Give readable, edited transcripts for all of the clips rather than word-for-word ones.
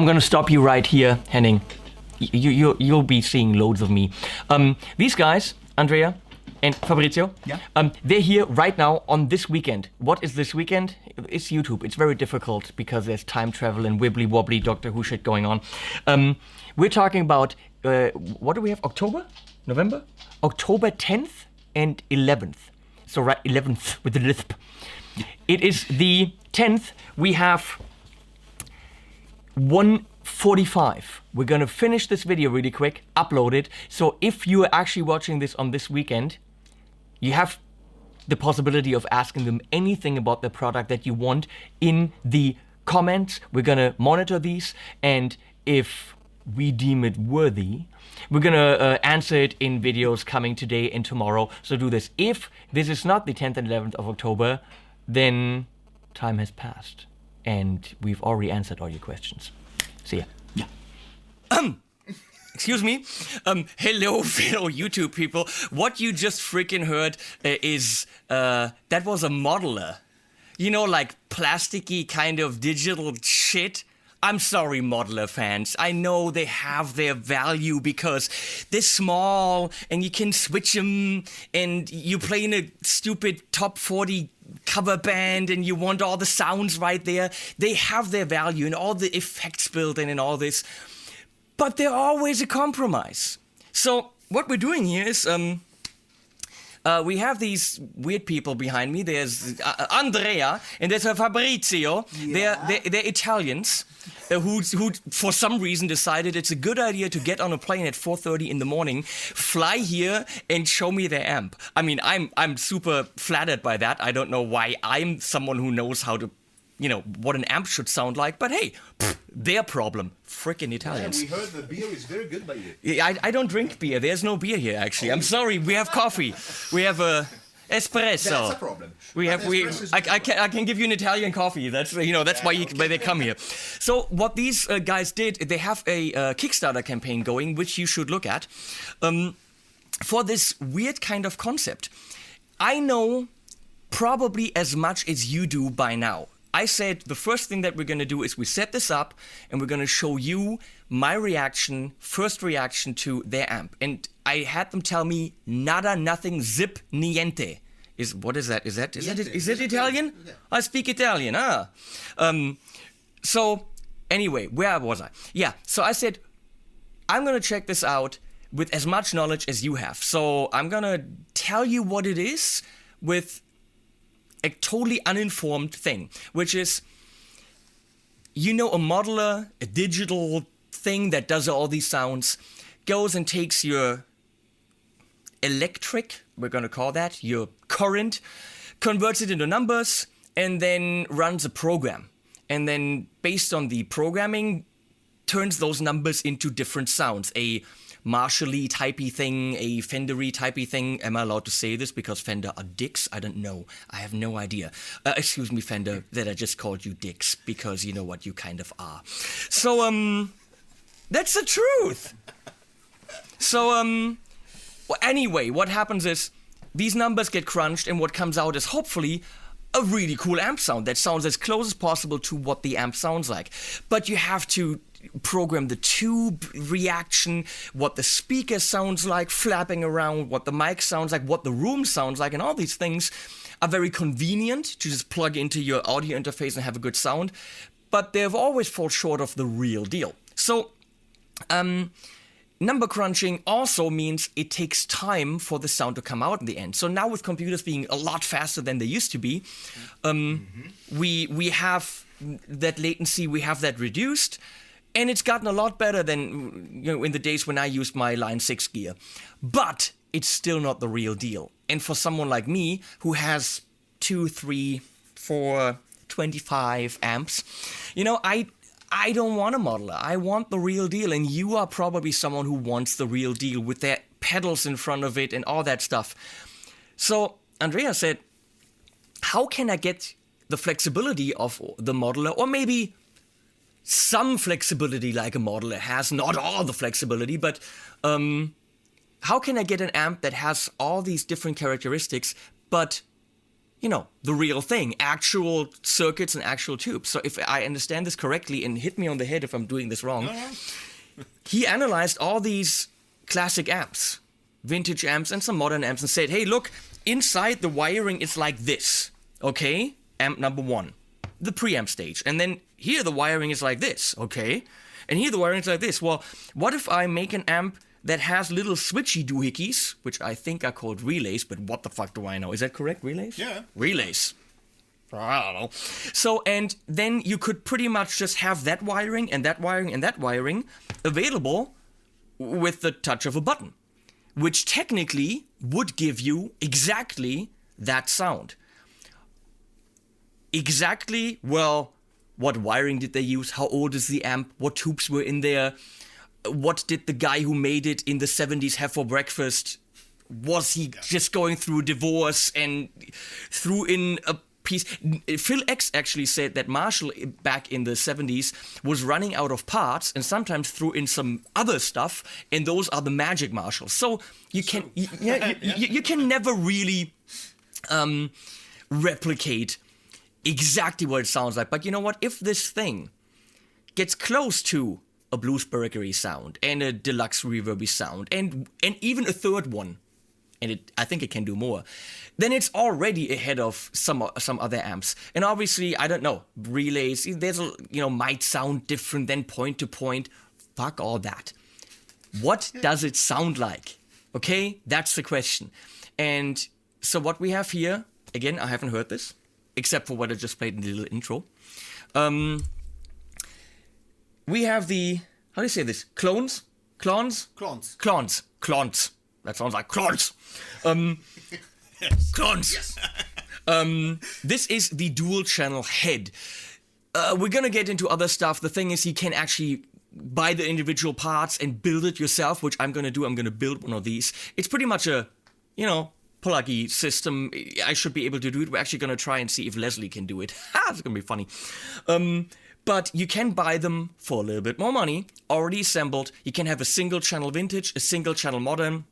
I'm gonna stop you right here, Henning. You'll be seeing loads of me. These guys, Andrea and Fabrizio, they're here right now on this weekend. What is this weekend? It's YouTube. It's very difficult because there's time travel and wibbly wobbly Doctor Who shit going on. We're talking about, what do we have? October? November? October 10th and 11th. So right, 11th with the lisp. It is the 10th. We have 1:45. We're gonna finish this video really quick, upload it. So if you are actually watching this on this weekend, you have the possibility of asking them anything about the product that you want in the comments. We're gonna monitor these, and if we deem it worthy, we're gonna answer it in videos coming today and tomorrow. So do this. If this is not the 10th and 11th of October, then time has passed and we've already answered all your questions. See ya. Yeah. Excuse me. Hello, fellow YouTube people. What you just freaking heard is that was a modeler. You know, like plasticky kind of digital shit. I'm sorry, modeler fans. I know they have their value because they're small and you can switch them and you play in a stupid top 40 cover band and you want all the sounds right there. They have their value and all the effects built in and all this. But they're always a compromise. So what we're doing here is we have these weird people behind me. There's Andrea and there's Fabrizio. Yeah. They're Italians who for some reason decided it's a good idea to get on a plane at 4:30 in the morning, fly here and show me their amp. I mean, I'm super flattered by that. I don't know why I'm someone who knows how to, you know, what an amp should sound like, but hey, their problem. Frickin' Italians. Yeah, we heard the beer is very good by you. I don't drink beer. There's no beer here, actually. I'm sorry. We have coffee. We have espresso. That's a problem. I can give you an Italian coffee. That's why they come here. So what these guys did, they have a Kickstarter campaign going, which you should look at, for this weird kind of concept. I know probably as much as you do by now. I said the first thing that we're going to do is we set this up and we're going to show you my first reaction to their amp. And I had them tell me nada, nothing, zip, niente. What is that? Is it Italian? Yeah. I speak Italian. So anyway, where was I? Yeah, so I said, I'm going to check this out with as much knowledge as you have. So I'm going to tell you what it is with a totally uninformed thing, which is, you know, a modeler, a digital thing that does all these sounds, goes and takes your electric, we're gonna call that, your current, converts it into numbers, and then runs a program. And then based on the programming, turns those numbers into different sounds. A Marshall-y typey thing, a Fender-y typey thing. Am I allowed to say this because Fender are dicks? I don't know. I have no idea. Excuse me, Fender, that I just called you dicks because you know what you kind of are. So, that's the truth. So, well, anyway, what happens is these numbers get crunched and what comes out is hopefully a really cool amp sound that sounds as close as possible to what the amp sounds like. But you have to program the tube reaction, what the speaker sounds like flapping around, what the mic sounds like, what the room sounds like, and all these things are very convenient to just plug into your audio interface and have a good sound, but they've always fallen short of the real deal. So, number crunching also means it takes time for the sound to come out in the end. So now with computers being a lot faster than they used to be, we have that latency, we have that reduced. And it's gotten a lot better than, you know, in the days when I used my Line 6 gear. But it's still not the real deal. And for someone like me, who has 2, 3, 4, 25 amps, you know, I don't want a modeler. I want the real deal. And you are probably someone who wants the real deal with their pedals in front of it and all that stuff. So Andrea said, how can I get the flexibility of the modeler, or maybe some flexibility like a modeler has, not all the flexibility, but how can I get an amp that has all these different characteristics, but the real thing, actual circuits and actual tubes. So if I understand this correctly, and hit me on the head if I'm doing this wrong, he analyzed all these classic amps, vintage amps and some modern amps, and said, hey, look, inside the wiring is like this, okay? Amp number 1, the preamp stage. And then here the wiring is like this, okay? And here the wiring is like this. Well, what if I make an amp that has little switchy doohickeys, which I think are called relays, but what the fuck do I know? Is that correct, relays? Yeah. Relays. I don't know. So, and then you could pretty much just have that wiring and that wiring and that wiring available with the touch of a button, which technically would give you exactly that sound. Exactly, well, what wiring did they use? How old is the amp? What tubes were in there? What did the guy who made it in the 70s have for breakfast? Was he just going through a divorce and threw in a piece? Phil X actually said that Marshall back in the 70s was running out of parts and sometimes threw in some other stuff, and those are the magic Marshalls. So you can you can never really replicate exactly what it sounds like. But you know what? If this thing gets close to a Bluesberry sound and a deluxe reverby sound and even a third one, and I think it can do more, then it's already ahead of some other amps. And obviously, I don't know, relays, there's might sound different than point to point. Fuck all that. What does it sound like? Okay, that's the question. And so what we have here, again, I haven't heard this, except for what I just played in the little intro. We have the, how do you say this? KLONZ? KLONZ? KLONZ. KLONZ. KLONZ. That sounds like KLONZ. Yes. KLONZ. Yes. This is the dual channel head. We're gonna get into other stuff. The thing is, you can actually buy the individual parts and build it yourself, which I'm gonna do. I'm gonna build one of these. It's pretty much a, pluggy system. I should be able to do it. We're actually gonna try and see if Leslie can do it. It's gonna be funny. But you can buy them for a little bit more money, already assembled. You can have a single channel vintage, a single channel modern.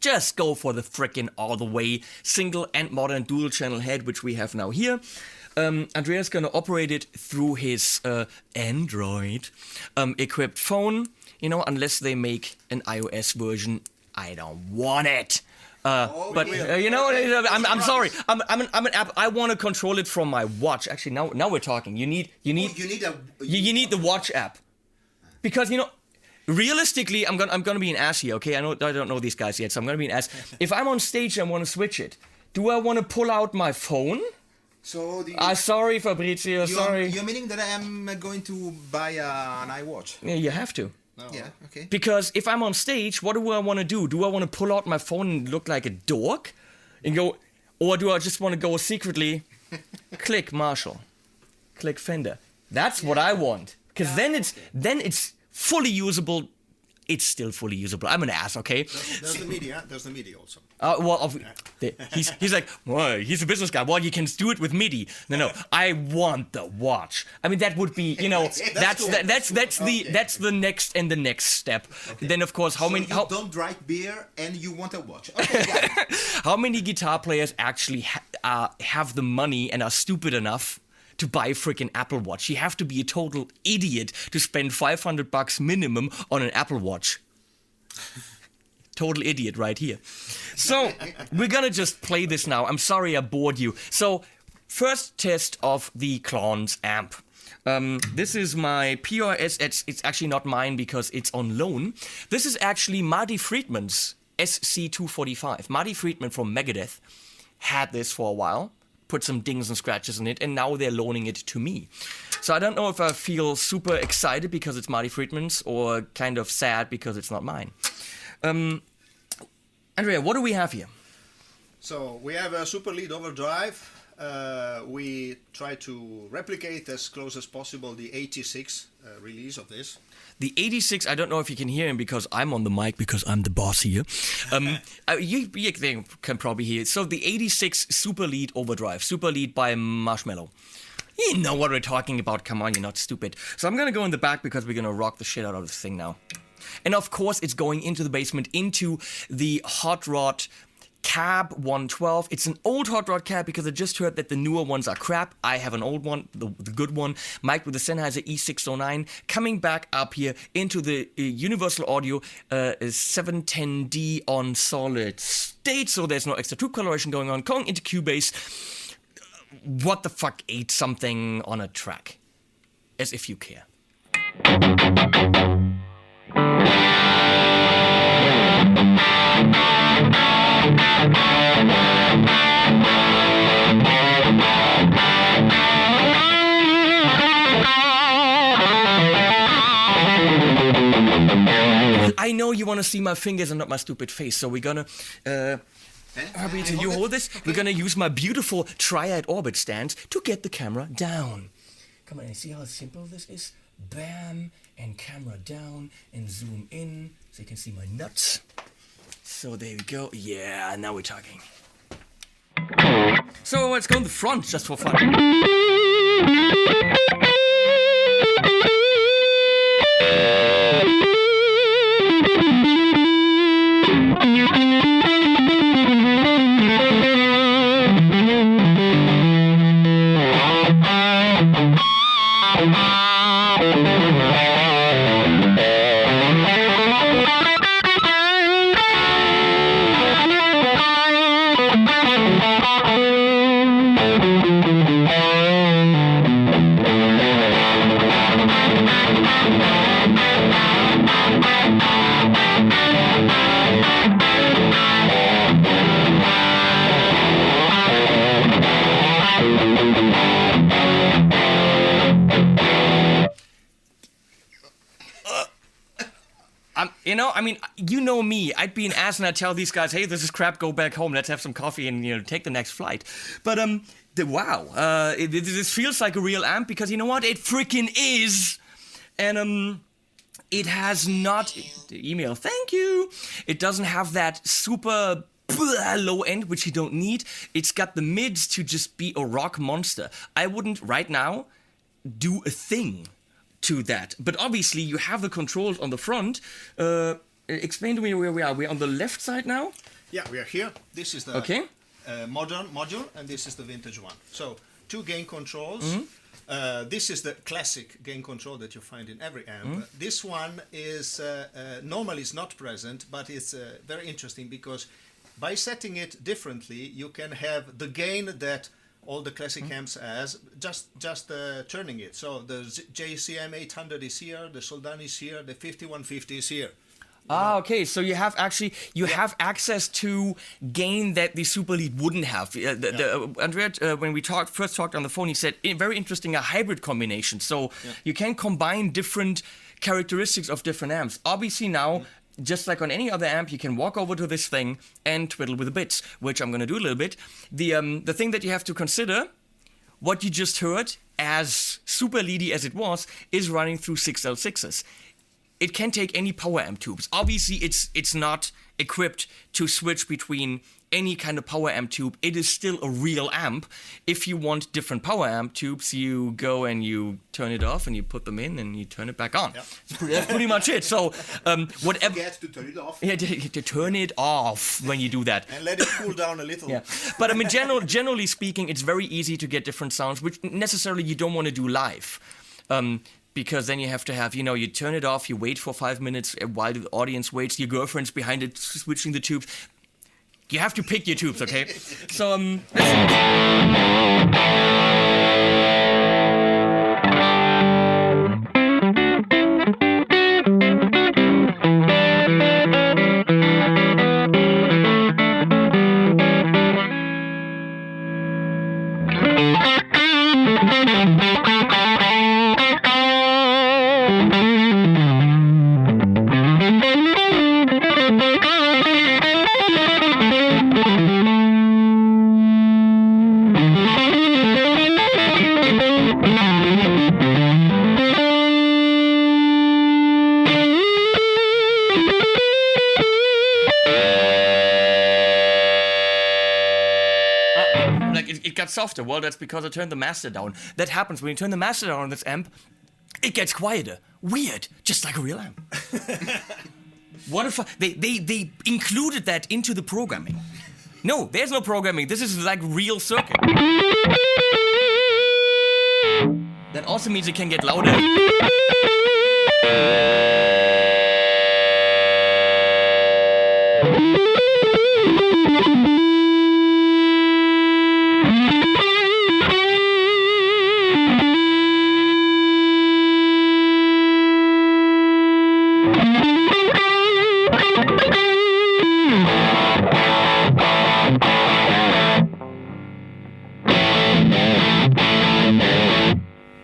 Just go for the frickin' all the way single and modern dual channel head, which we have now here. Andreas gonna operate it through his Android equipped phone. Unless they make an iOS version, I don't want it. But I'm sorry. I'm an app. I want to control it from my watch. Actually, now we're talking. You need the watch app, because realistically, I'm gonna be an ass here. Okay, I don't know these guys yet, so I'm gonna be an ass. If I'm on stage and want to switch it, do I want to pull out my phone? So sorry, Fabrizio. Sorry. You're meaning that I'm going to buy an iWatch? Yeah, you have to. Oh. Yeah, okay. Because if I'm on stage, what do I want to do? Do I want to pull out my phone and look like a dork and go, or do I just want to go secretly, click Marshall, click Fender? That's what I want. Because then it's fully usable. It's still fully usable. I'm an ass, okay? There's the media. There's the media also. He's like, well, he's a business guy. Well, you can do it with MIDI. No, I want the watch. I mean, that would be, that's the next and the next step. Okay. Then of course, don't drink beer and you want a watch. Okay, how many guitar players actually have the money and are stupid enough to buy a freaking Apple Watch? You have to be a total idiot to spend $500 minimum on an Apple Watch. Total idiot right here. So, we're gonna just play this now. I'm sorry I bored you. So, first test of the KLONZ amp. This is my PRS. It's actually not mine because it's on loan. This is actually Marty Friedman's SC245. Marty Friedman from Megadeth had this for a while. Put some dings and scratches in it, and now they're loaning it to me. So I don't know if I feel super excited because it's Marty Friedman's or kind of sad because it's not mine. Andrea, what do we have here? So we have a super lead overdrive. We try to replicate as close as possible the 86 release of this. The 86, I don't know if you can hear him because I'm on the mic because I'm the boss here. You can probably hear it. So the 86 Super Lead Overdrive, Super Lead by Marshmello. You know what we're talking about, come on, you're not stupid. So I'm gonna go in the back because we're gonna rock the shit out of this thing now. And of course it's going into the basement, into the hot rod cab 112. It's an old hot rod cab because I just heard that the newer ones are crap. I have an old one, the good one, mic'd with the Sennheiser E609. Coming back up here into the Universal Audio 710D on solid state, so there's no extra tube coloration going on. Going into Cubase. What the fuck ate something on a track? As if you care. I know you want to see my fingers and not my stupid face, so we're gonna... Herbie, you hold this. Okay. We're gonna use my beautiful triad orbit stand to get the camera down. Come on, and see how simple this is? Bam, and camera down, and zoom in, so you can see my nuts. So there we go. Yeah, now we're talking. So let's go in the front, just for fun. You know me. I'd be an ass and I'd tell these guys, hey, this is crap, go back home, let's have some coffee and, take the next flight. But, this feels like a real amp because you know what? It freaking is. And, it has not... The email, thank you. It doesn't have that super low end, which you don't need. It's got the mids to just be a rock monster. I wouldn't, right now, do a thing to that. But obviously, you have the controls on the front. Explain to me where we are. We're on the left side now? Yeah, we are here. This is the modern module, and this is the vintage one. So, two gain controls. Mm-hmm. This is the classic gain control that you find in every amp. Mm-hmm. This one is normally it's not present, but it's very interesting because by setting it differently, you can have the gain that all the classic amps has, just turning it. So the JCM 800 is here, the Soldani is here, the 5150 is here. Okay, so you have have access to gain that the Super Lead wouldn't have. Andrea, when we first talked on the phone, he said, very interesting, a hybrid combination. So you can combine different characteristics of different amps. Obviously now, just like on any other amp, you can walk over to this thing and twiddle with the bits, which I'm going to do a little bit. The thing that you have to consider, what you just heard, as super leady as it was, is running through 6L6s. It can take any power amp tubes. Obviously, it's not equipped to switch between any kind of power amp tube. It is still a real amp. If you want different power amp tubes, you go and you turn it off and you put them in and you turn it back on. Yeah. That's pretty much it. So whatever. Forget to turn it off. Yeah, to turn it off when you do that. And let it cool down a little. Yeah. But generally speaking, it's very easy to get different sounds, which necessarily you don't want to do live. Because then you have to have, you turn it off, you wait for 5 minutes while the audience waits, your girlfriend's behind it switching the tubes. You have to pick your tubes, okay? So, softer. Well, that's because I turned the master down. That happens when you turn the master down on this amp. It gets quieter. Weird. Just like a real amp. What if they included that into the programming? No, there's no programming. This is like real circuit. That also means it can get louder.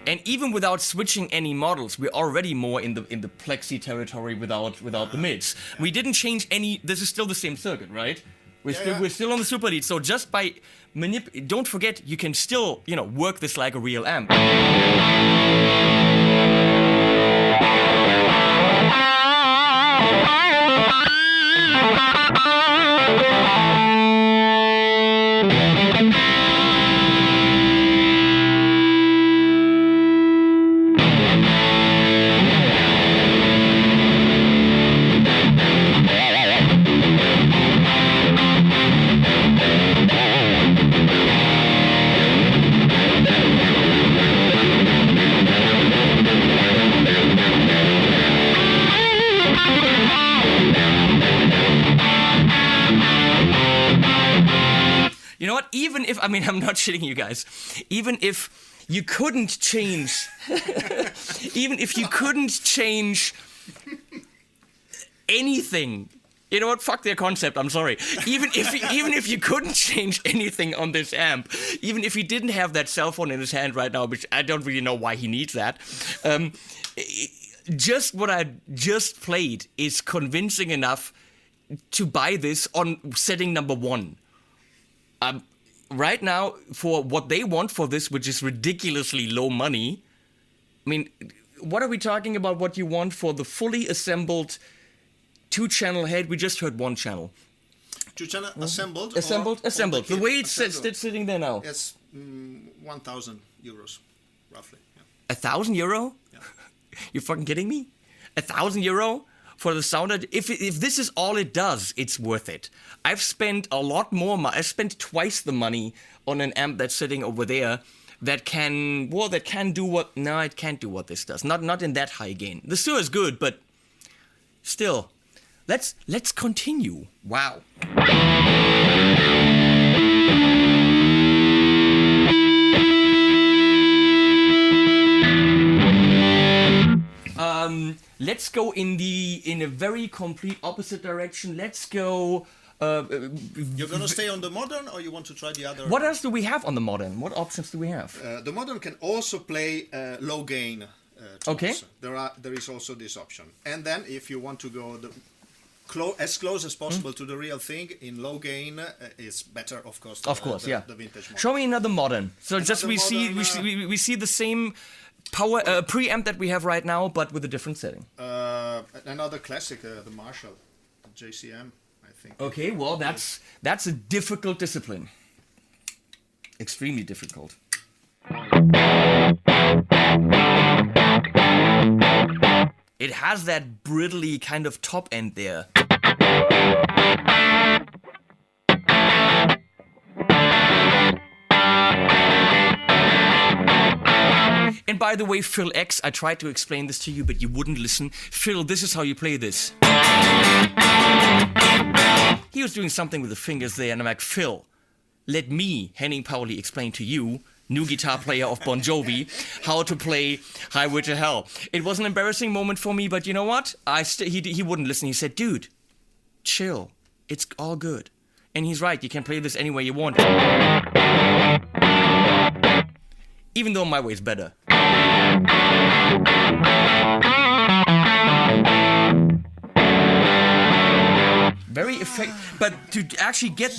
And even without switching any models, we're already more in the plexi territory without the mids. We didn't change any. This is still the same circuit, right? We're still on the super lead. So just by don't forget, you can still work this like a real amp. You know what? Even if, I'm not shitting you guys, even if you couldn't change, even if you couldn't change anything, you know what? Fuck their concept, I'm sorry. Even if you couldn't change anything on this amp, even if he didn't have that cell phone in his hand right now, which I don't really know why he needs that, just what I just played is convincing enough to buy this on setting number 1. Right now, for what they want for this, which is ridiculously low money, what are we talking about? What you want for the fully assembled 2-channel head? We just heard 1 channel. 2-channel assembled. Assembled. The way it's sitting there now. It's 1,000 euros, roughly. Yeah. 1,000 euro? Yeah. You're fucking kidding me? 1,000 euro? For the sound, if this is all it does, it's worth it. I've spent a lot more. I've spent twice the money on an amp that's sitting over there that can do what. No, it can't do what this does. Not in that high gain. The still is good, but still. Let's continue. Wow. Let's go in a very complete opposite direction. Let's go. You're gonna stay on the modern, or you want to try the other? What else do we have on the modern? What options do we have? The modern can also play low gain tones. Okay. There is also this option. And then if you want to go as close as possible to the real thing in low gain, it's better, of course. The vintage model. Show me another modern. So we see the same power preamp that we have right now, but with a different setting. Another classic, the Marshall, the JCM, I think. Okay, well that's a difficult discipline. Extremely difficult. It has that brittly kind of top end there. And by the way, Phil X, I tried to explain this to you, but you wouldn't listen. Phil, this is how you play this. He was doing something with the fingers there, and I'm like, Phil, let me, Henning Pauli, explain to you, new guitar player of Bon Jovi, how to play Highway to Hell. It was an embarrassing moment for me, but you know what? He wouldn't listen. He said, dude, chill. It's all good. And he's right, you can play this any way you want. Even though my way's better. Very effective, but to actually get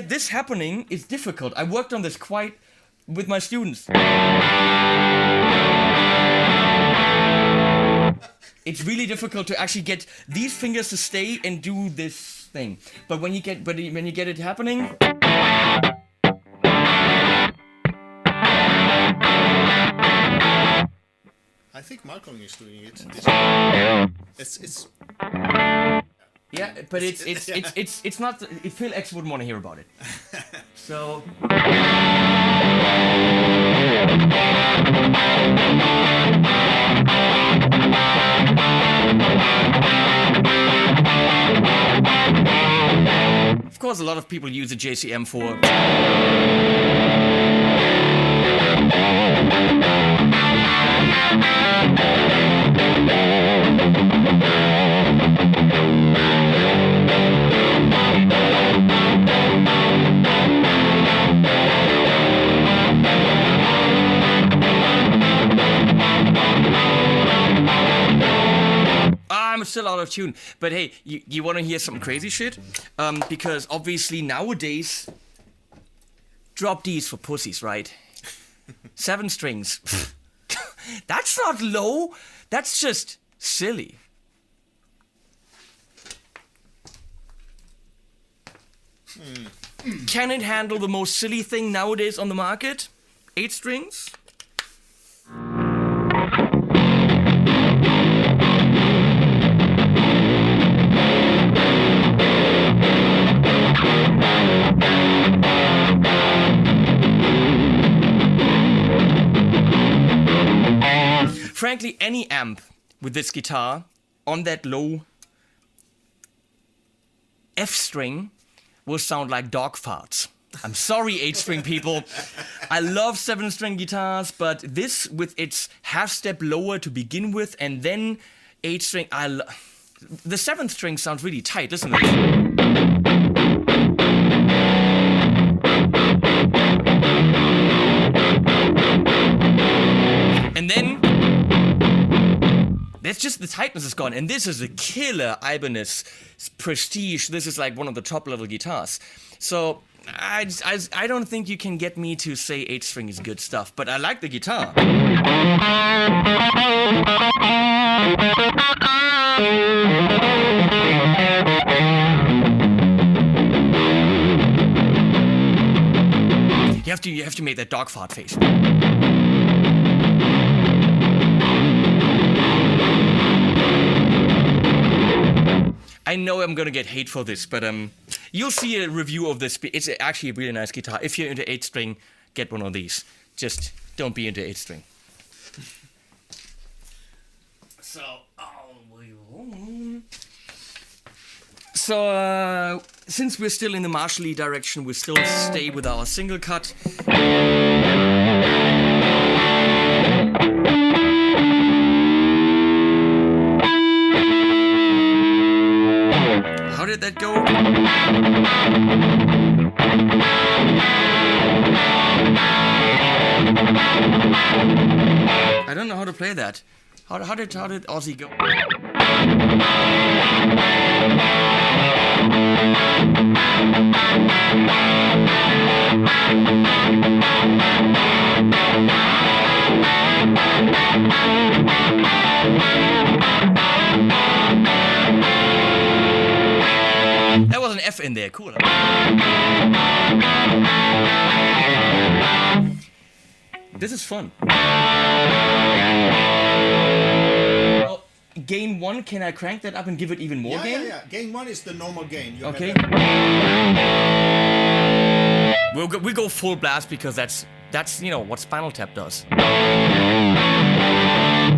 this happening is difficult. I worked on this quite with my students. It's really difficult to actually get these fingers to stay and do this thing. But when you get it happening. I think Malcolm is doing it. It's Yeah, but it's not. Phil X wouldn't want to hear about it. So. Of course, a lot of people use a JCM for. I'm still out of tune, but hey, you want to hear some crazy shit? Because obviously nowadays, drop D's for pussies, right? 7 strings. That's not low. That's just silly. Can it handle the most silly thing nowadays on the market? 8 strings? Frankly, any amp with this guitar on that low F string will sound like dog farts. I'm sorry, 8-string people. I love 7-string guitars, but this with its half step lower to begin with, and then 8-string, the 7th string sounds really tight. Listen to this. And then that's just the tightness is gone. And this is a killer Ibanez Prestige. This is like one of the top level guitars. So I don't think you can get me to say 8-string is good stuff, but I like the guitar. You have to make that dog fart face. I know I'm gonna get hate for this, but you'll see a review of this. It's actually a really nice guitar. If you're into 8-string, get one of these. Just don't be into 8-string. So, since we're still in the Marshall direction, we still stay with our single cut. How did that go? I don't know how to play that. How did Ozzy go? That was an F in there, cool. This is fun. Well, gain 1, can I crank that up and give it even more gain? Yeah. Gain 1 is the normal gain. Okay. We go full blast because that's what Spinal Tap does.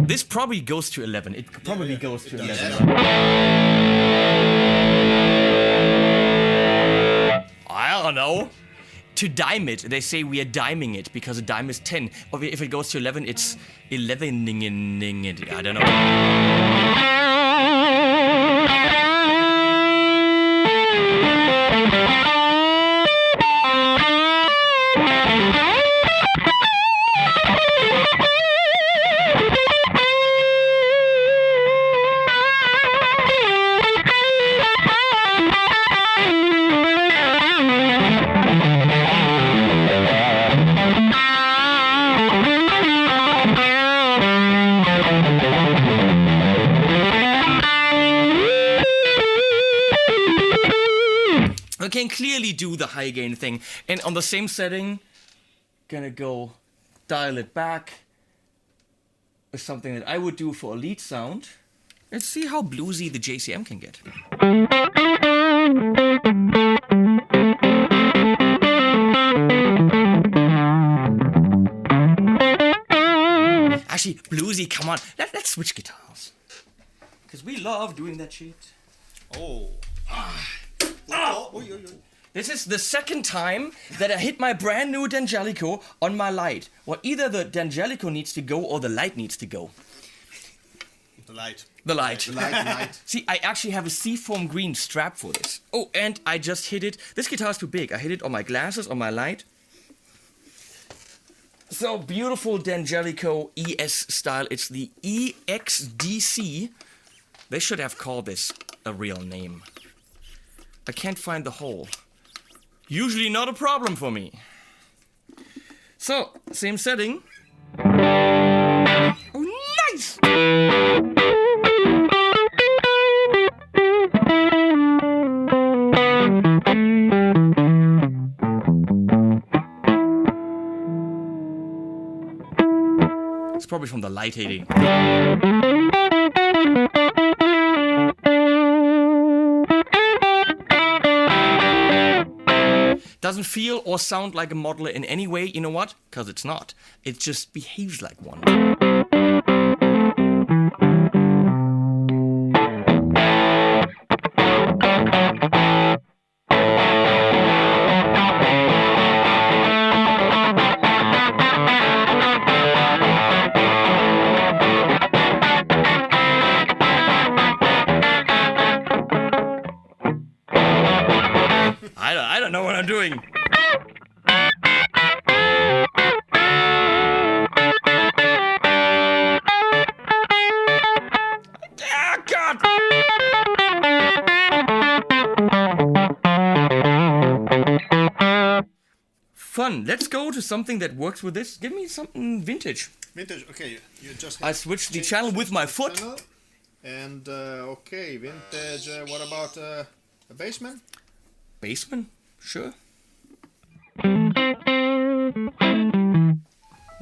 This probably goes to 11. It probably goes to 11. I don't know. To dime it, they say we are diming it because a dime is 10. Or if it goes to 11, it's 11ing it. I don't know. Can clearly do the high gain thing, and on the same setting gonna go dial it back with something that I would do for a lead sound. Let's see how bluesy the JCM can get. Actually, bluesy, come on. Let's switch guitars. Because we love doing that shit. Oh. This is the second time that I hit my brand new D'Angelico on my light. Well, either the D'Angelico needs to go or the light needs to go. The light. The light. The light. See, I actually have a seafoam green strap for this. Oh, and I just hit it. This guitar is too big. I hit it on my glasses, on my light. So beautiful D'Angelico ES style. It's the EXDC. They should have called this a real name. I can't find the hole. Usually not a problem for me. So, same setting. Oh, nice! It's probably from the light hitting. Doesn't feel or sound like a modeler in any way, you know what? Because it's not. It just behaves like one. I don't know what I'm doing. Ah, God! Fun. Let's go to something that works with this. Give me something vintage. Vintage, okay. You just I switched the channel with my foot. Channel. And, okay, vintage. What about a bassman? Bassman? Sure.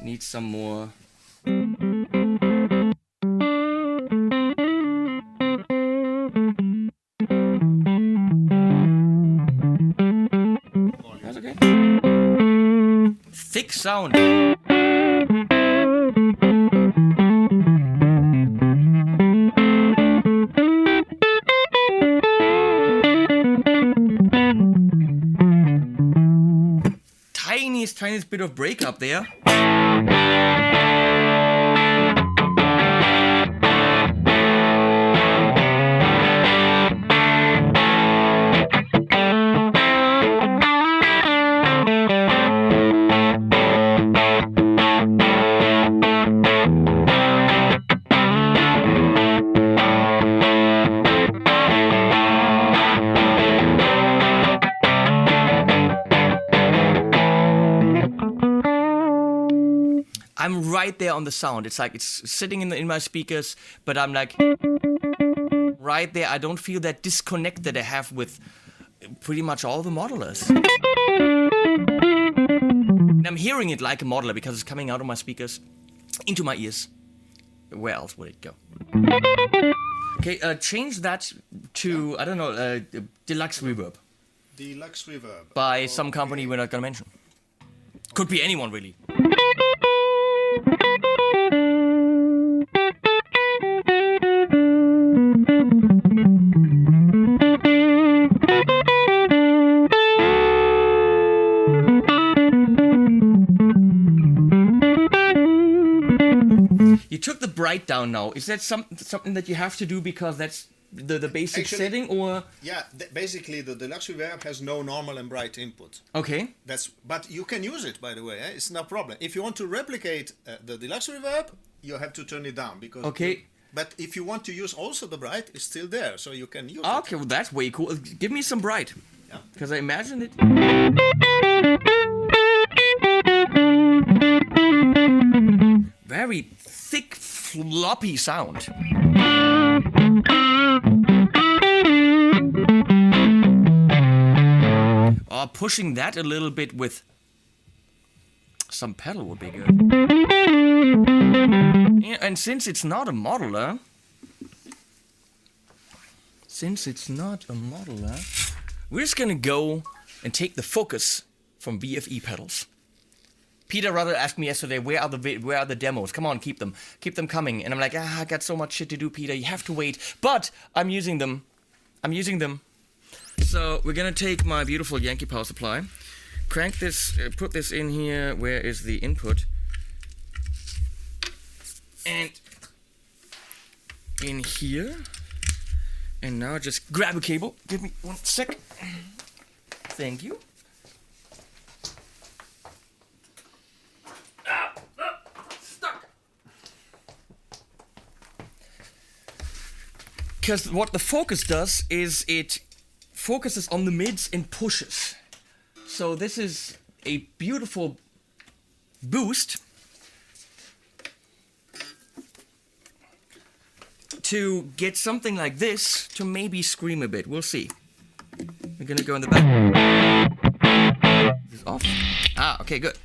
Need some more. That's okay. Thick sound. Tiniest bit of break up there. I'm right there on the sound. It's like it's sitting in my speakers, but I'm like right there. I don't feel that disconnect that I have with pretty much all the modelers. And I'm hearing it like a modeler because it's coming out of my speakers into my ears. Where else would it go? Okay, change that to, I don't know, deluxe reverb. Deluxe reverb. By some company we're not gonna mention. Could be anyone, really. You took the bright down now. Is that something that you have to do because that's the basic setting, or? Yeah, basically the deluxe reverb has no normal and bright input. Okay. But you can use it, by the way. It's no problem. If you want to replicate the deluxe reverb, you have to turn it down because. Okay. But if you want to use also the bright, it's still there, so you can use it. Okay, well that's way cool. Give me some bright. Yeah. Because I imagine it. Very thick, floppy sound. Pushing that a little bit with some pedal would be good. Yeah, and since it's not a modeler, since it's not a modeler, we're just gonna go and take the focus from VFE pedals. Peter rather asked me yesterday, where are the demos? Come on, keep them coming. And I'm like, I got so much shit to do, Peter. You have to wait. But I'm using them. So we're gonna take my beautiful Yankee power supply, crank this, put this in here. Where is the input? And in here. And now just grab a cable. Give me 1 sec. Thank you. Stuck. Because what the focus does is it focuses on the mids and pushes. So this is a beautiful boost to get something like this to maybe scream a bit. We'll see. We're gonna go in the back. Is this off? Ah, okay, good.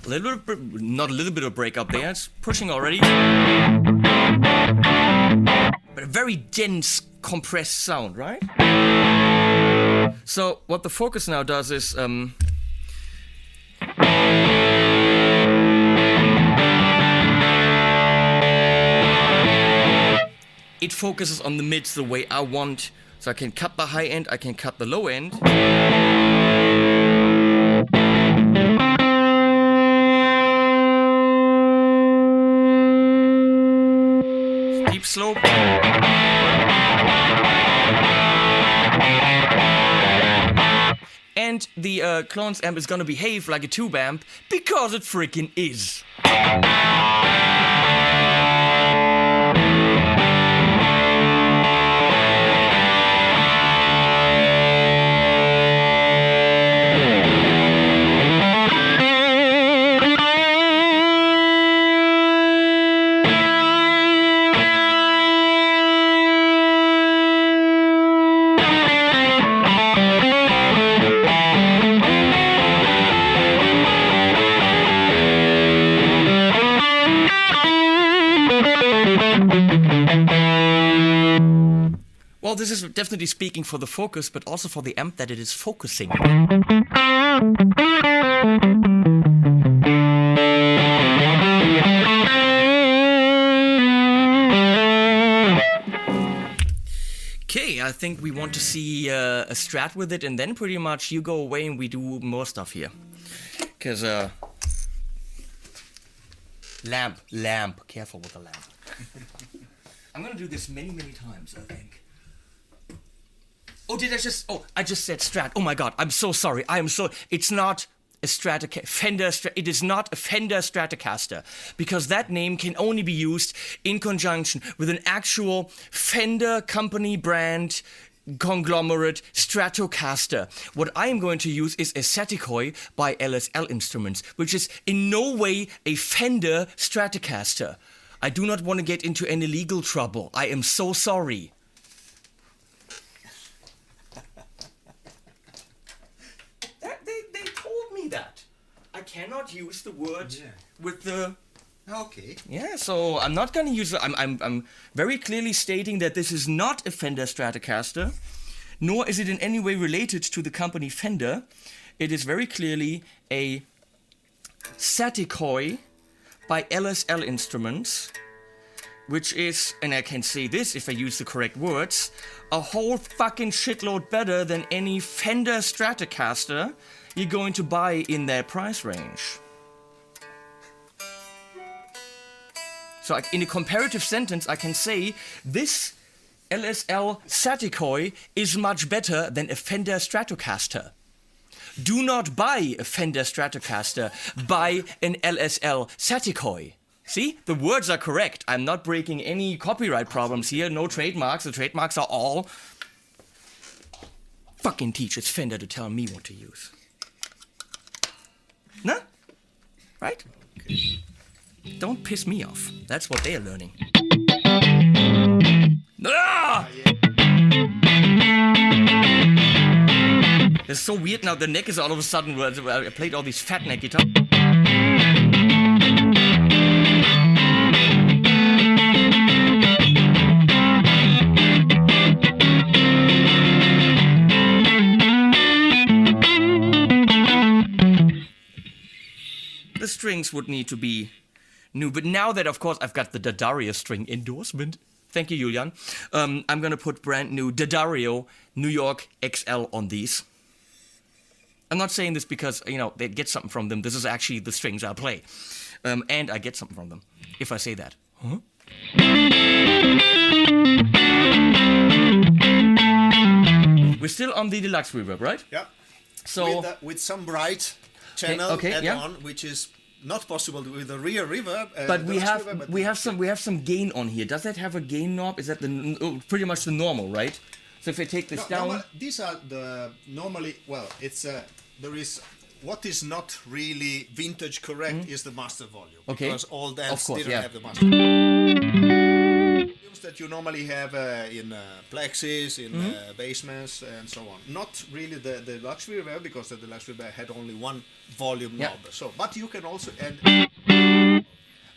A little bit, not a little bit of break up there. It's pushing already. But a very dense, compressed sound, right? So what the focus now does is it focuses on the mids the way I want. So I can cut the high end, I can cut the low end. Steep slope. And the KLONZ amp is gonna behave like a tube amp because it freaking is. Well, this is definitely speaking for the focus, but also for the amp that it is focusing. Okay, I think we want to see a Strat with it, and then pretty much you go away and we do more stuff here. Because, lamp, careful with the lamp. I'm gonna do this many times, I think. Oh, I just said Strat. Oh my god, I'm so sorry. It's not a it is not a Fender Stratocaster, because that name can only be used in conjunction with an actual Fender company brand conglomerate Stratocaster. What I am going to use is a Satikoi by LSL Instruments, which is in no way a Fender Stratocaster. I do not want to get into any legal trouble. I am so sorry. They told me that. I cannot use the word with the... Okay. Yeah, so I'm not going to use it. I'm very clearly stating that this is not a Fender Stratocaster, nor is it in any way related to the company Fender. It is very clearly a Satikoi by LSL Instruments, which is, and I can say this if I use the correct words, a whole fucking shitload better than any Fender Stratocaster you're going to buy in their price range. So in a comparative sentence, I can say this LSL Satikoi is much better than a Fender Stratocaster. Do not buy a Fender Stratocaster, buy an LSL Satikoi. See, the words are correct. I'm not breaking any copyright problems here, no trademarks. The trademarks are all... Fucking teach it's Fender to tell me what to use. Nah? Right? Okay. Don't piss me off. That's what they're learning. Ah! It's so weird now. The neck is all of a sudden... I played all these fat neck guitars. strings would need to be new. But now that, of course, I've got the D'Addario string endorsement, thank you, Julian, I'm going to put brand new D'Addario New York XL on these. I'm not saying this because, they get something from them. This is actually the strings I play. And I get something from them, if I say that. Huh? We're still on the deluxe reverb, right? Yeah. So with some bright channel add-on, which is not possible with the rear reverb. But we have some gain on here. Does that have a gain knob? Is that pretty much the normal, right? So if I take this down, these are the normally. Well, it's there is. What is not really vintage correct is the master volume. Okay. Because all amps didn't have the master that you normally have in plexis, in basements, and so on. Not really the deluxe reverb, because the deluxe reverb had only one volume knob. So, but you can also add.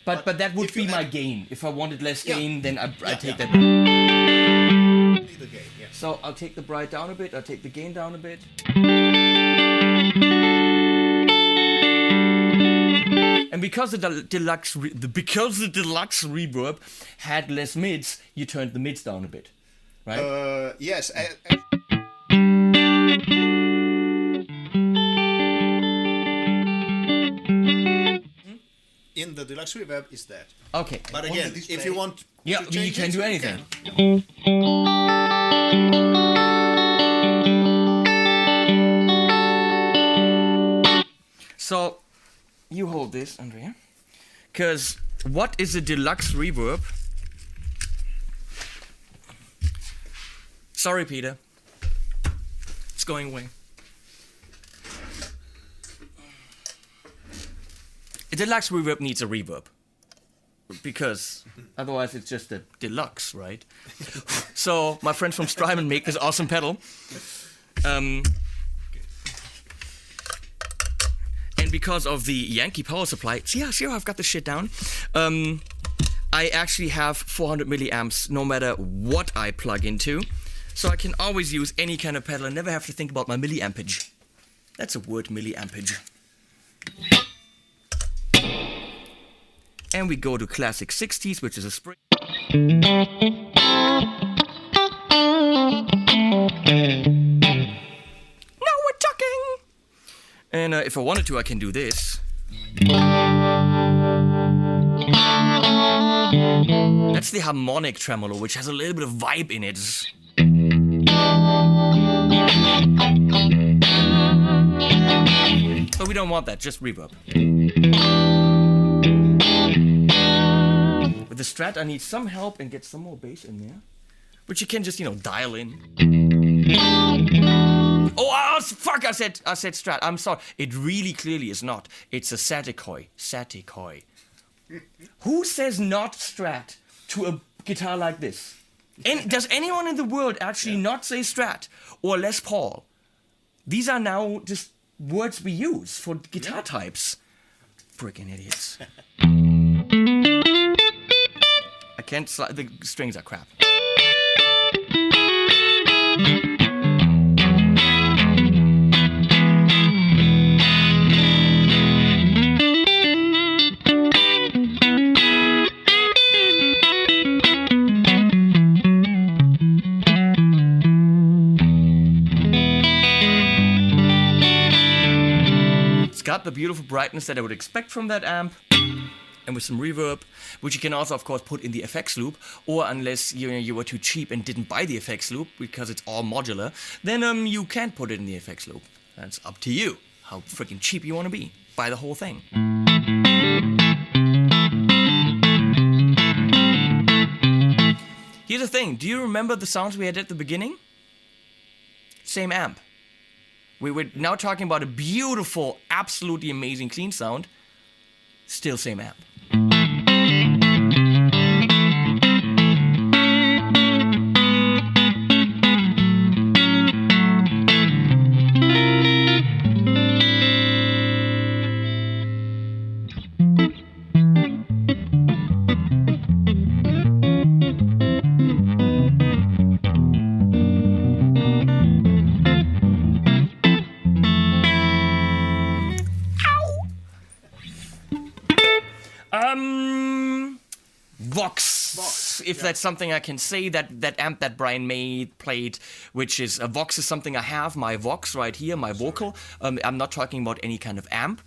But that would be my gain. If I wanted less gain, then I take that. The gain, So I'll take the bright down a bit. I'll take the gain down a bit. And because the deluxe reverb had less mids, you turned the mids down a bit, right? Yes. In the deluxe reverb is that. Okay. But again, if you want, you can do anything. So. You hold this, Andrea. Because what is a deluxe reverb? Sorry, Peter. It's going away. A deluxe reverb needs a reverb. Because otherwise it's just a deluxe, right? So my friends from Strymon make this awesome pedal. Because of the Yankee power supply, see how I've got this shit down? I actually have 400 milliamps no matter what I plug into. So I can always use any kind of pedal and never have to think about my milliampage. That's a word, milliampage. And we go to classic 60s, which is a spring. And if I wanted to, I can do this. That's the harmonic tremolo, which has a little bit of vibe in it. But we don't want that, just reverb. With the Strat, I need some help and get some more bass in there. Which you can just, dial in. Oh, fuck, I said Strat. I'm sorry. It really clearly is not. It's a Satikoi. Who says not Strat to a guitar like this? And does anyone in the world actually not say Strat or Les Paul? These are now just words we use for guitar types. Frickin' idiots. I can't slide. The strings are crap. Got the beautiful brightness that I would expect from that amp, and with some reverb, which you can also of course put in the effects loop, or unless you were too cheap and didn't buy the effects loop because it's all modular, then you can't put it in the effects loop. That's up to you how freaking cheap you want to be. Buy the whole thing. Here's the thing, do you remember the sounds we had at the beginning? Same amp. We're now talking about a beautiful, absolutely amazing clean sound. Still same amp. Vox, if that's something I can say, that amp that Brian May played, which is a Vox is something I have, my Vox right here, my vocal. I'm not talking about any kind of amp.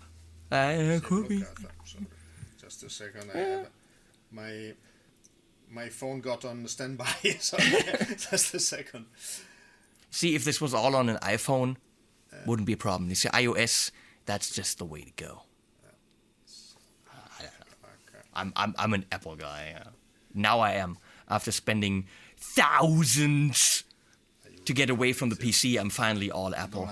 Could be. Just a second, I have my phone got on standby, so just a second. See, if this was all on an iPhone, wouldn't be a problem. You see, iOS, that's just the way to go. I don't know. I'm an Apple guy. Now I am. After spending thousands to get away from the PC, I'm finally all Apple.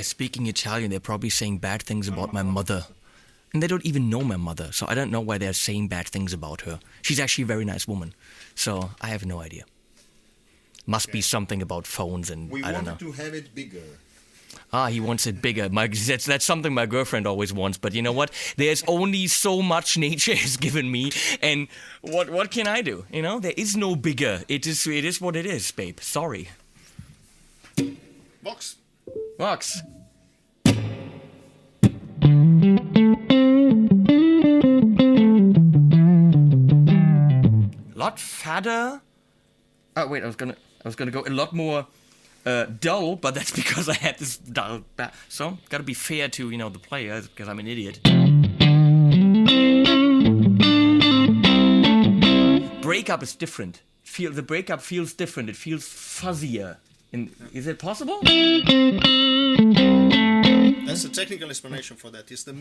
Speaking Italian, they're probably saying bad things about my mother. And they don't even know my mother, so I don't know why they're saying bad things about her. She's actually a very nice woman, so I have no idea. Must be something about phones and I don't know. We wanted to have it bigger. Ah, he wants it bigger. That's something my girlfriend always wants, but you know what? There's only so much nature has given me, and what can I do? You know, there is no bigger. It is what it is, babe. Sorry. Vox. Vox. Lot fatter. Oh wait, I was gonna go a lot more dull, but that's because I had this dull. So gotta be fair to the players because I'm an idiot. Breakup is different. The breakup feels different. It feels fuzzier. Is it possible? That's a technical explanation for that. It's the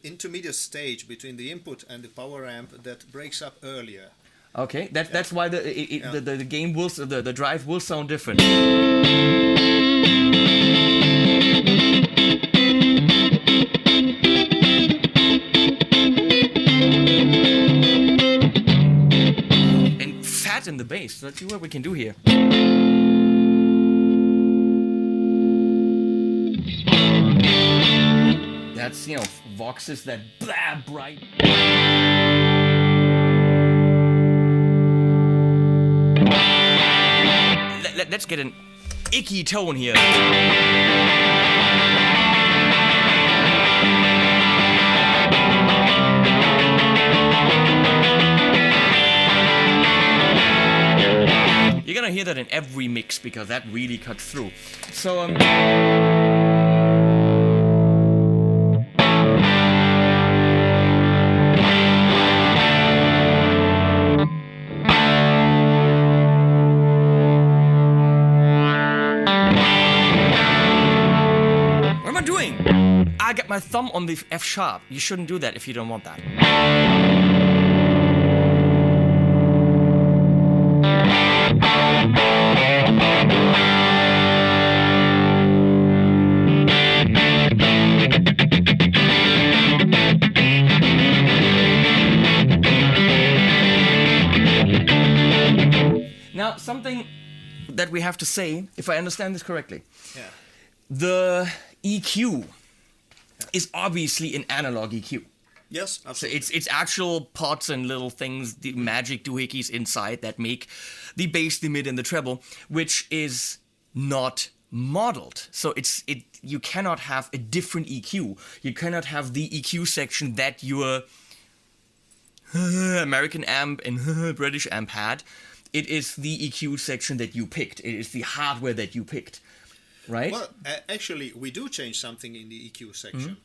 intermediate stage between the input and the power amp that breaks up earlier. Okay, that's why the game will the drive will sound different. And fat in the bass. Let's see what we can do here. That's Vox is that bright. Let's get an icky tone here. You're gonna hear that in every mix because that really cuts through. So I got my thumb on the F sharp. You shouldn't do that if you don't want that. Now, something that we have to say, if I understand this correctly. Yeah. The EQ is obviously an analog EQ. Yes, absolutely. So it's actual pots and little things, the magic doohickeys inside that make the bass, the mid, and the treble, which is not modeled. So you cannot have a different EQ. You cannot have the EQ section that your American amp and British amp had. It is the EQ section that you picked. It is the hardware that you picked. Right? Well, actually, we do change something in the EQ section.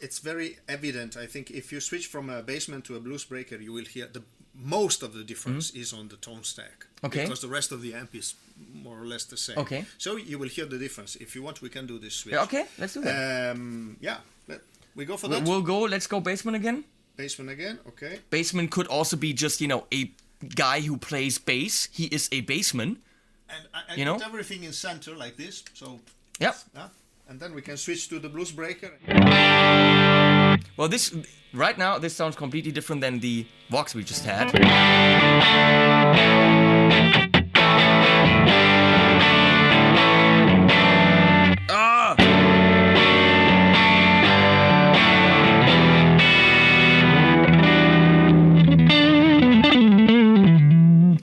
It's very evident. I think if you switch from a basement to a blues breaker, you will hear most of the difference is on the tone stack. Okay. Because the rest of the amp is more or less the same. Okay. So you will hear the difference. If you want, we can do this switch. Yeah, okay, let's do that. Yeah, we go for that. Let's go basement again. Basement again, okay. Basement could also be just, you know, a guy who plays bass. He is a bassman. And I you know? put everything in center like this. So Yep. And then we can switch to the blues breaker. Well, right now, this sounds completely different than the Vox we just had. Ah!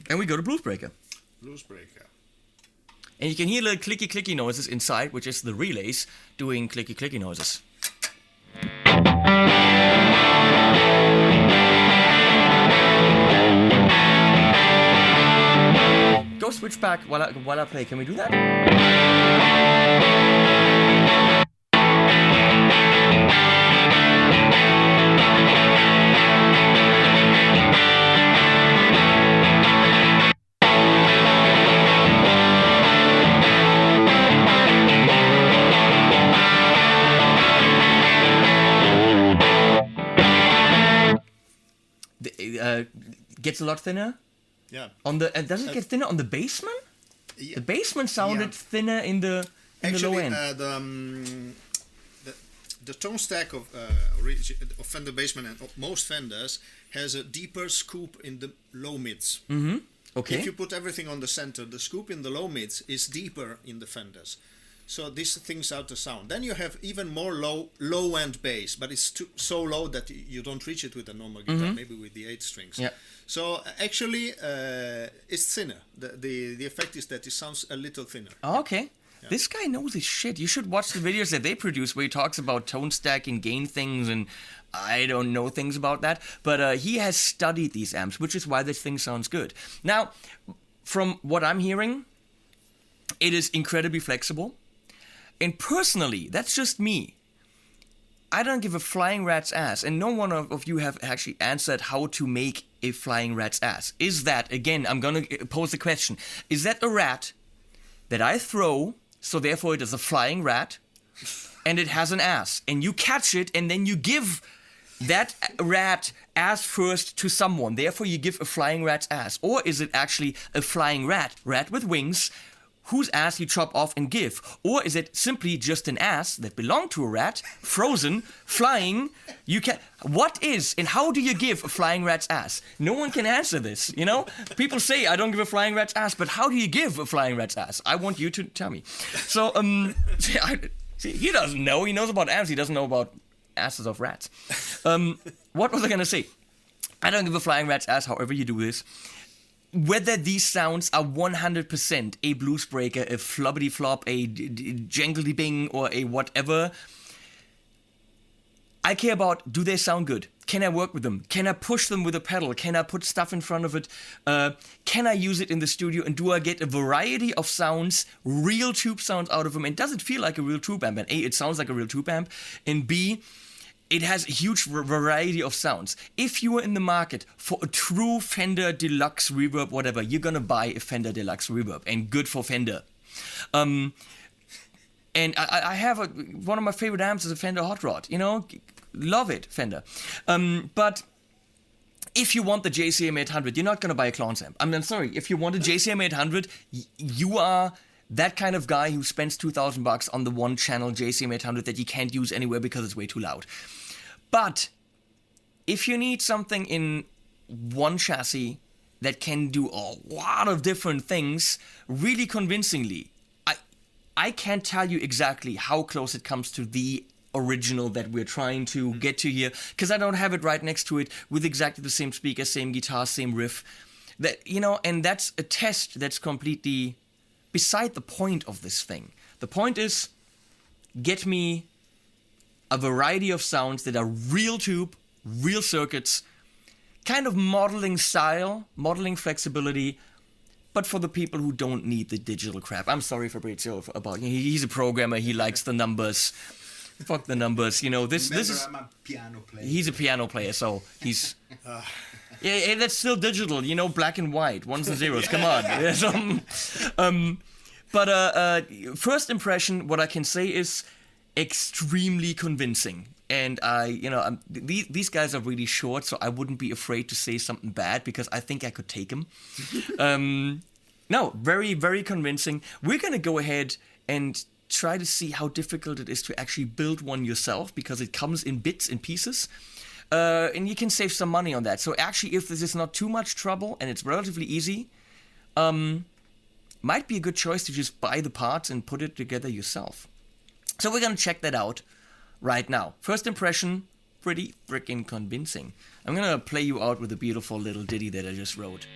And we go to blues breaker. Blues breaker. And you can hear the clicky noises inside, which is the relays doing clicky noises. Go switch back while I play. Can we do that? Gets a lot thinner. Yeah. Does it get thinner on the basement? Yeah. The basement sounded thinner in the low end. The tone stack of Fender Bassman and of most Fenders has a deeper scoop in the low mids. Mm-hmm. Okay. If you put everything on the center, the scoop in the low mids is deeper in the Fenders. So this things out the sound. Then you have even more low end bass, but it's so low that you don't reach it with a normal guitar, maybe with the 8 strings. Yeah. So actually, it's thinner. The effect is that it sounds a little thinner. Oh, okay. Yeah. This guy knows his shit. You should watch the videos that they produce where he talks about tone stack and gain things, and I don't know things about that. But he has studied these amps, which is why this thing sounds good. Now, from what I'm hearing, it is incredibly flexible. And personally, that's just me. I don't give a flying rat's ass, and no one of you have actually answered how to make a flying rat's ass. Is that, again, I'm going to pose the question, is that a rat that I throw, so therefore it is a flying rat, and it has an ass, and you catch it, and then you give that rat ass first to someone, therefore you give a flying rat's ass? Or is it actually a flying rat with wings, whose ass you chop off and give? Or is it simply just an ass that belonged to a rat, frozen, flying? What is and how do you give a flying rat's ass? No one can answer this, you know? People say, I don't give a flying rat's ass, but how do you give a flying rat's ass? I want you to tell me. So, he doesn't know. He knows about amps. He doesn't know about asses of rats. What was I going to say? I don't give a flying rat's ass, however you do this. Whether these sounds are 100% a blues breaker, a flobbity flop, a jangledy bing, or a whatever, I care about, do they sound good? Can I work with them? Can I push them with a pedal? Can I put stuff in front of it? Can I use it in the studio? And do I get a variety of sounds, real tube sounds out of them? And does it feel like a real tube amp? And A, it sounds like a real tube amp. And B, it has a huge variety of sounds. If you are in the market for a true Fender Deluxe reverb, whatever, you're gonna buy a Fender Deluxe reverb, and good for Fender. And I have one of my favorite amps is a Fender Hot Rod. You know, love it, Fender. But if you want the JCM 800, you're not gonna buy a KLONZ amp. I'm sorry. If you want a JCM 800, you are that kind of guy who spends $2,000 on the one-channel JCM 800 that you can't use anywhere because it's way too loud. But if you need something in one chassis that can do a lot of different things really convincingly, I can't tell you exactly how close it comes to the original that we're trying to get to here, because I don't have it right next to it with exactly the same speaker, same guitar, same riff. That, you know, and that's a test that's completely beside the point of this thing. The point is, get me a variety of sounds that are real tube, real circuits, kind of modeling style, modeling flexibility, but for the people who don't need the digital crap. I'm sorry, Fabrizio, about he's a programmer, he likes the numbers. Fuck the numbers, you know, this is... I'm a piano player. He's a piano player, so he's... Yeah, that's still digital, you know, black and white, ones and zeros. Come on. Yes, but first impression, what I can say is extremely convincing. And these guys are really short, so I wouldn't be afraid to say something bad because I think I could take them. No, very, very convincing. We're gonna go ahead and try to see how difficult it is to actually build one yourself because it comes in bits and pieces. And you can save some money on that. So actually, if this is not too much trouble and it's relatively easy, might be a good choice to just buy the parts and put it together yourself. So we're gonna check that out right now. First impression, pretty freaking convincing. I'm gonna play you out with a beautiful little ditty that I just wrote.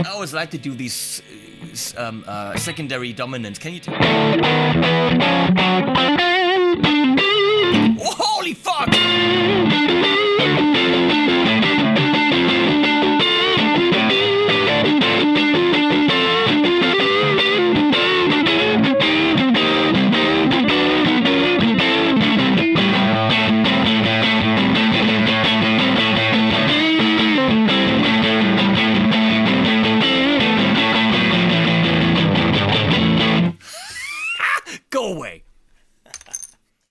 I always like to do these secondary dominants. Can you tell? Oh, holy fuck! Go away.